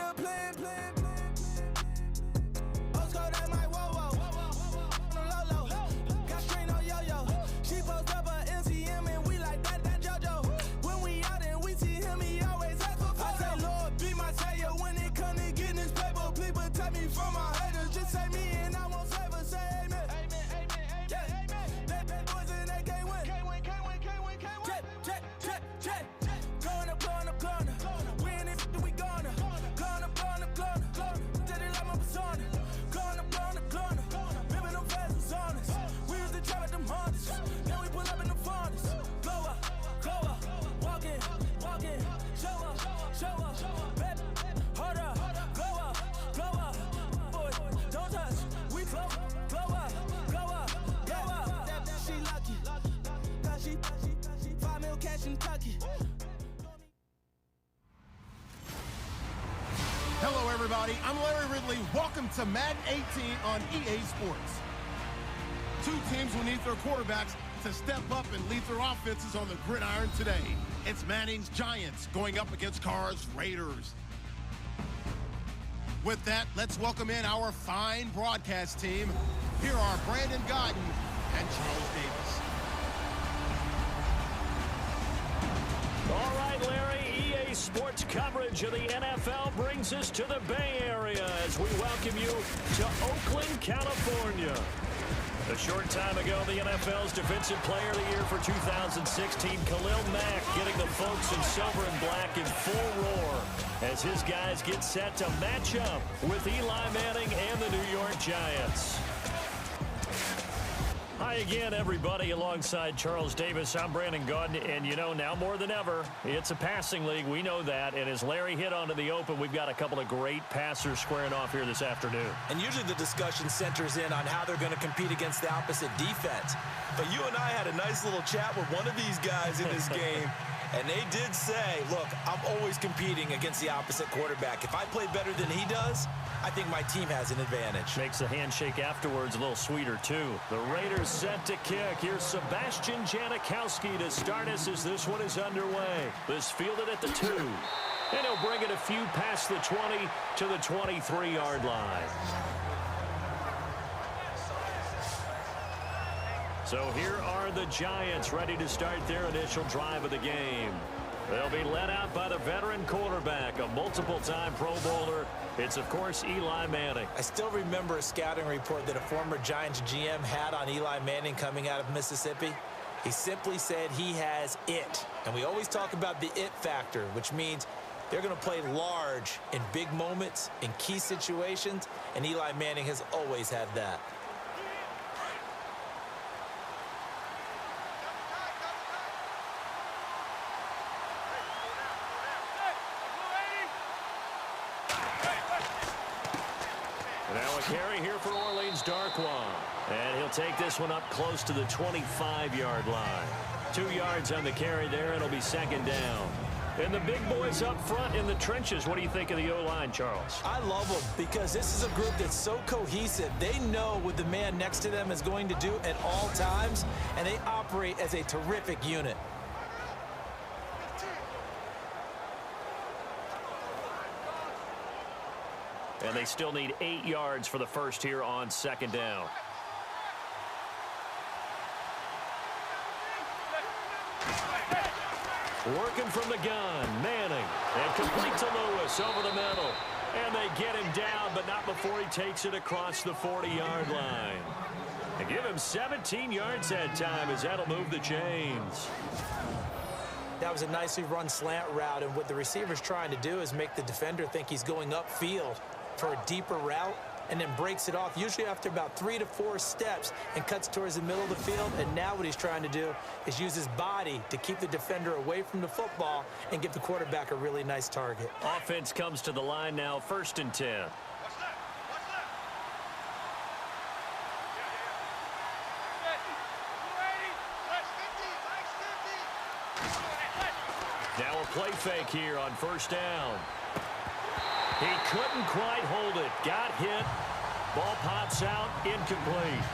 the plan. Osco, that my whoa. No low. Got string on yo-yo. She post up a MCM and we like that JoJo. When we out and we see him, he always ask for photo. I say, Lord, be my savior when it come to getting this paper. Please protect me from my haters. Just say me and I won't save her. Say amen. That boys and they can't win. Check. Going up. Win it, we gonna. Going up. Did it like my persona. Going up. Ripping them fast was honest. We used to trap at them hunters. Now we pull up in the furnace. Glow up. Walk in. Show up. Baby, hold up. Glow up. Boy, don't touch. We glow up. Yeah, she lucky. Cause she 5 mil cash in Kentucky. Hello, everybody. I'm Larry Ridley. Welcome to Madden18 on EA Sports. Two teams will need their quarterbacks to step up and lead their offenses on the gridiron today. It's Manning's Giants going up against Carr's Raiders. With that, let's welcome in our fine broadcast team. Here are Brandon Godden and Charles Davis. All right, Larry, EA Sports coverage of the NFL brings us to the Bay Area as we welcome you to Oakland, California. A short time ago, the NFL's Defensive Player of the Year for 2016, Khalil Mack, getting the folks in silver and black in full roar as his guys get set to match up with Eli Manning and the New York Giants. Hi again, everybody. Alongside Charles Davis, I'm Brandon Godden, and you know, now more than ever, it's a passing league. We know that, and as Larry hit onto the open, we've got a couple of great passers squaring off here this afternoon. And usually the discussion centers in on how they're going to compete against the opposite defense. But you and I had a nice little chat with one of these guys in this game, and they did say, look, I'm always competing against the opposite quarterback. If I play better than he does, I think my team has an advantage. Makes the handshake afterwards a little sweeter, too. The Raiders set to kick. Here's Sebastian Janikowski to start us as this one is underway. This fielded at the 2. And he'll bring it a few past the 20 to the 23-yard line. So here are the Giants ready to start their initial drive of the game. They'll be led out by the veteran quarterback, a multiple-time Pro Bowler. It's, of course, Eli Manning. I still remember a scouting report that a former Giants GM had on Eli Manning coming out of Mississippi. He simply said he has it. And we always talk about the it factor, which means they're going to play large in big moments, in key situations, and Eli Manning has always had that. Now a carry here for Orleans Darkwa. And he'll take this one up close to the 25-yard line. 2 yards on the carry there, and it'll be second down. And the big boys up front in the trenches. What do you think of the O-line, Charles? I love them because this is a group that's so cohesive. They know what the man next to them is going to do at all times, and they operate as a terrific unit. And they still need 8 yards for the first here on second down. Working from the gun, Manning. And complete to Lewis over the middle. And they get him down, but not before he takes it across the 40-yard line. And give him 17 yards that time as that'll move the chains. That was a nicely run slant route, and what the receiver's trying to do is make the defender think he's going upfield for a deeper route, and then breaks it off, usually after about 3 to 4 steps, and cuts towards the middle of the field. And now what he's trying to do is use his body to keep the defender away from the football and give the quarterback a really nice target. Offense comes to the line now, 1st and 10. Now a play fake here on 1st down. He couldn't quite hold it. Got hit. Ball pops out. Incomplete.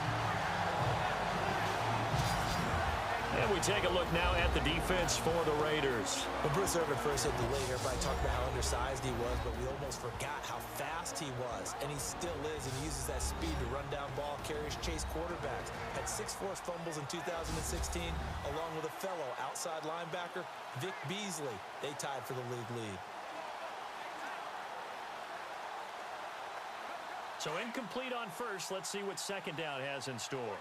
And we take a look now at the defense for the Raiders. When Bruce Irvin first hit the league, everybody talked about how undersized he was, but we almost forgot how fast he was. And he still is, and he uses that speed to run down ball carriers, chase quarterbacks. Had 6 forced fumbles in 2016, along with a fellow outside linebacker, Vic Beasley. They tied for the league lead. So incomplete on first. Let's see what second down has in store.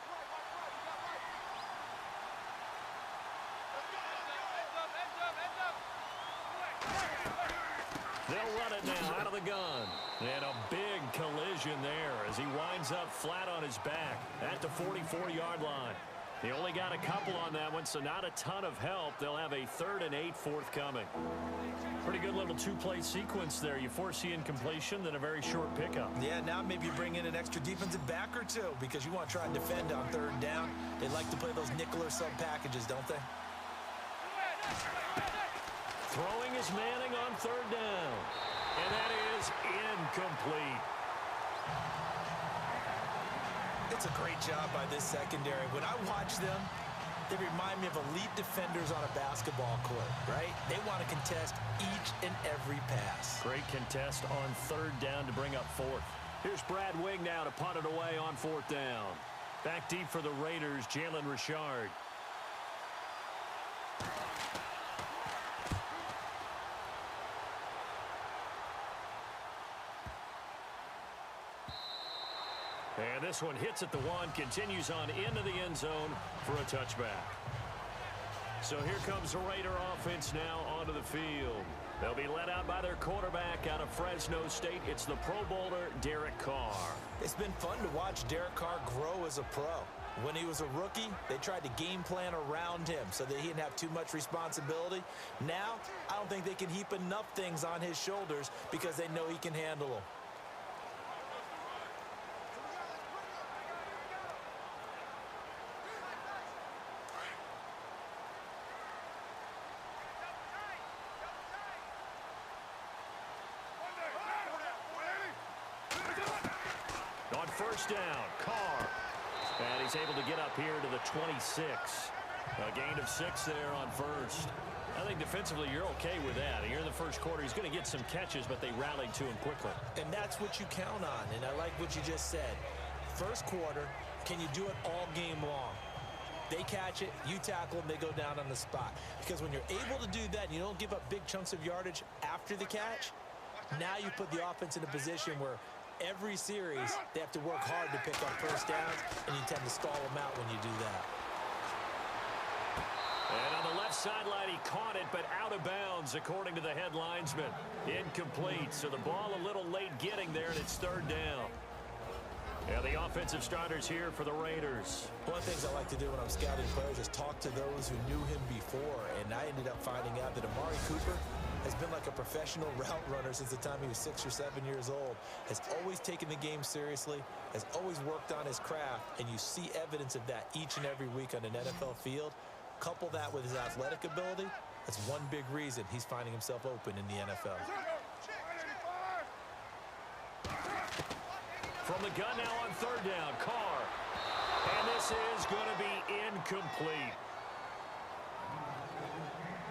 They'll run it now out of the gun. And a big collision there as he winds up flat on his back at the 44-yard line. He only got a couple on that one, so not a ton of help. They'll have a 3rd and 8 forthcoming. Pretty good little 2-play sequence there. You force the incompletion, then a very short pickup. Yeah, now maybe you bring in an extra defensive back or two because you want to try and defend on 3rd down. They like to play those nickel or sub packages, don't they? Throwing is Manning on 3rd down. And that is incomplete. It's a great job by this secondary. When I watch them, they remind me of elite defenders on a basketball court, right? They want to contest each and every pass. Great contest on 3rd down to bring up 4th. Here's Brad Wing now to punt it away on 4th down. Back deep for the Raiders, Jalen Richard. And this one hits at the 1, continues on into the end zone for a touchback. So here comes the Raider offense now onto the field. They'll be led out by their quarterback out of Fresno State. It's the Pro Bowler, Derek Carr. It's been fun to watch Derek Carr grow as a pro. When he was a rookie, they tried to game plan around him so that he didn't have too much responsibility. Now, I don't think they can heap enough things on his shoulders because they know he can handle them. On 1st down, Carr. And he's able to get up here to the 26. A gain of 6 there on 1st. I think defensively you're okay with that. Here in the 1st quarter, he's going to get some catches, but they rallied to him quickly. And that's what you count on, and I like what you just said. 1st quarter, can you do it all game long? They catch it, you tackle them, they go down on the spot. Because when you're able to do that and you don't give up big chunks of yardage after the catch, now you put the offense in a position where every series, they have to work hard to pick up 1st downs, and you tend to stall them out when you do that. And on the left sideline, he caught it, but out of bounds, according to the head linesman. Incomplete, so the ball a little late getting there, and it's 3rd down. And the offensive starters here for the Raiders. One of the things I like to do when I'm scouting players is talk to those who knew him before, and I ended up finding out that Amari Cooper has been like a professional route runner since the time he was 6 or 7 years old, has always taken the game seriously, has always worked on his craft, and you see evidence of that each and every week on an NFL field. Couple that with his athletic ability, that's one big reason he's finding himself open in the NFL. From the gun now on 3rd down, Carr. And this is going to be incomplete.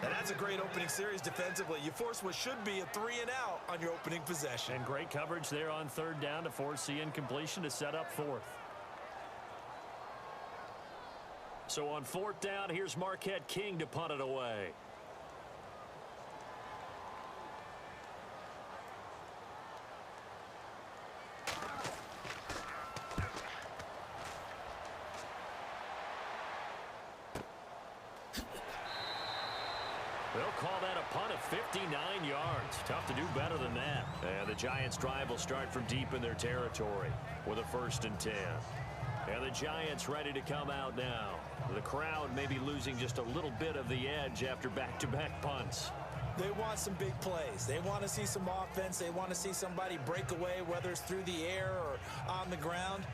And that's a great opening series defensively. You force what should be a 3-and-out on your opening possession. And great coverage there on 3rd down to force the incompletion to set up 4th. So on 4th down, here's Marquette King to punt it away. They'll call that a punt of 59 yards. Tough to do better than that. And the Giants' drive will start from deep in their territory with a 1st and 10. And the Giants ready to come out now. The crowd may be losing just a little bit of the edge after back-to-back punts. They want some big plays. They want to see some offense. They want to see somebody break away, whether it's through the air or on the ground.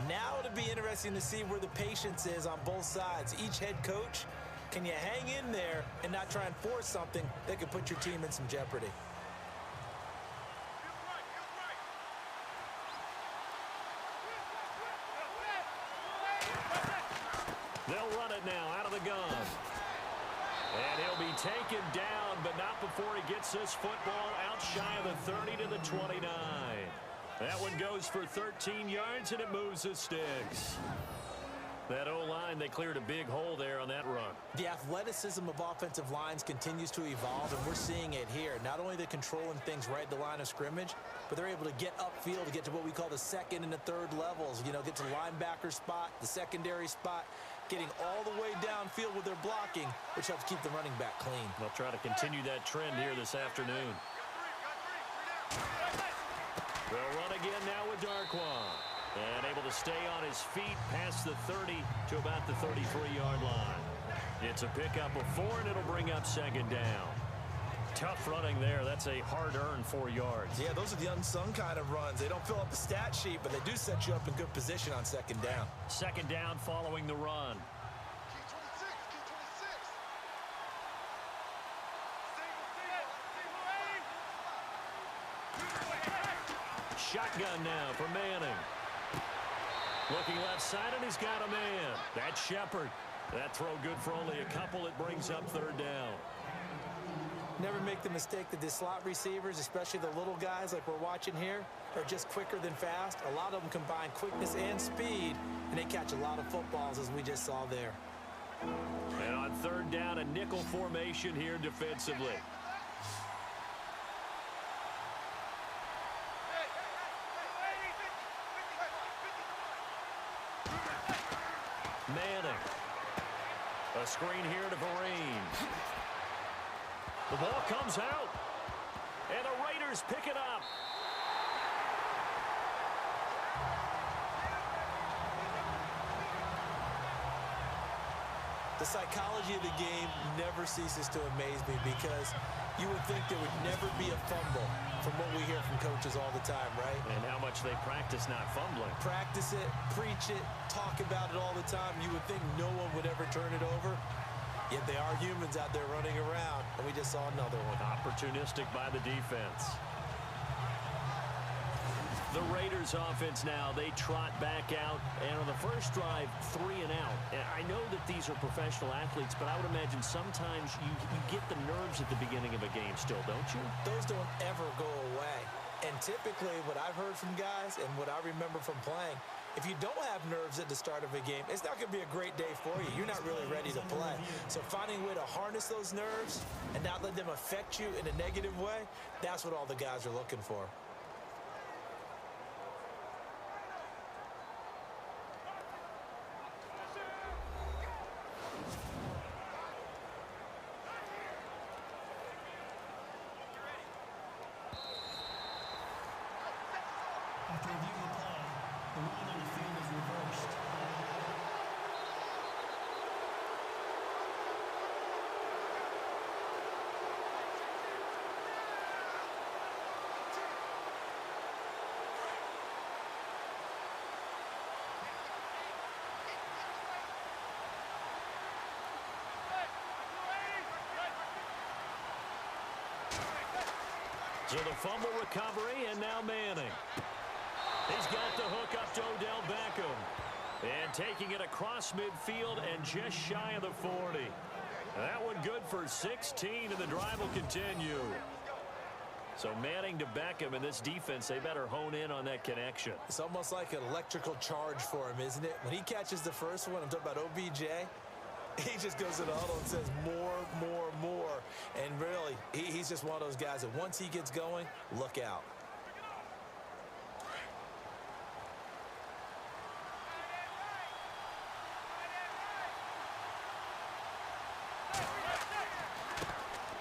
Now it'll be interesting to see where the patience is on both sides. Each head coach, can you hang in there and not try and force something that could put your team in some jeopardy? They'll run it now out of the gun. And he'll be taken down, but not before he gets this football out shy of the 30 to the 29. That one goes for 13 yards, and it moves the sticks. That O-line, they cleared a big hole there on that run. The athleticism of offensive lines continues to evolve, and we're seeing it here. Not only are they controlling things right at the line of scrimmage, but they're able to get upfield to get to what we call the second and the third levels. You know, get to the linebacker spot, the secondary spot, getting all the way downfield with their blocking, which helps keep the running back clean. They'll try to continue that trend here this afternoon. They'll run again now with Darquan. And able to stay on his feet past the 30 to about the 33-yard line. It's a pickup of 4, and it'll bring up second down. Tough running there. That's a hard-earned 4 yards. Yeah, those are the unsung kind of runs. They don't fill up the stat sheet, but they do set you up in good position on second down. Second down following the run. Shotgun now for Manning. Looking left side, and he's got a man. That's Shepard. That throw good for only a couple. It brings up third down. Never make the mistake that the slot receivers, especially the little guys like we're watching here, are just quicker than fast. A lot of them combine quickness and speed, and they catch a lot of footballs, as we just saw there. And on third down, a nickel formation here defensively. Manning. A screen here to Vereen. The ball comes out. And the Raiders pick it up. The psychology of the game never ceases to amaze me, because you would think there would never be a fumble from what we hear from coaches all the time, right? And how much they practice not fumbling. Practice it, preach it, talk about it all the time. You would think no one would ever turn it over. Yet they are humans out there running around, and we just saw another one. Opportunistic by the defense. The Raiders offense now, they trot back out, and on the first drive, 3 and out. And I know that these are professional athletes, but I would imagine sometimes you get the nerves at the beginning of a game still, don't you? Those don't ever go away. And typically what I've heard from guys and what I remember from playing, if you don't have nerves at the start of a game, it's not going to be a great day for you. You're not really ready to play. So finding a way to harness those nerves and not let them affect you in a negative way, that's what all the guys are looking for. After reviewing the play, the ruling on the field is reversed. So the fumble recovery, and now Manning. He's got the hook up to Odell Beckham. And taking it across midfield and just shy of the 40. That one good for 16, and the drive will continue. So Manning to Beckham, and this defense, they better hone in on that connection. It's almost like an electrical charge for him, isn't it? When he catches the first one, I'm talking about OBJ, he just goes to the huddle and says more, more, more. And really, he's just one of those guys that once he gets going, look out.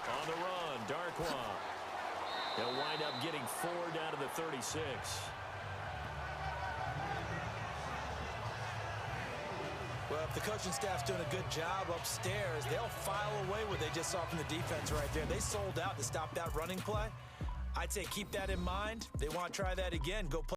On the run, Darquan. He'll wind up getting 4 down to the 36. Well, if the coaching staff's doing a good job upstairs, they'll file away what they just saw from the defense right there. They sold out to stop that running play. I'd say keep that in mind. They want to try that again. Go play.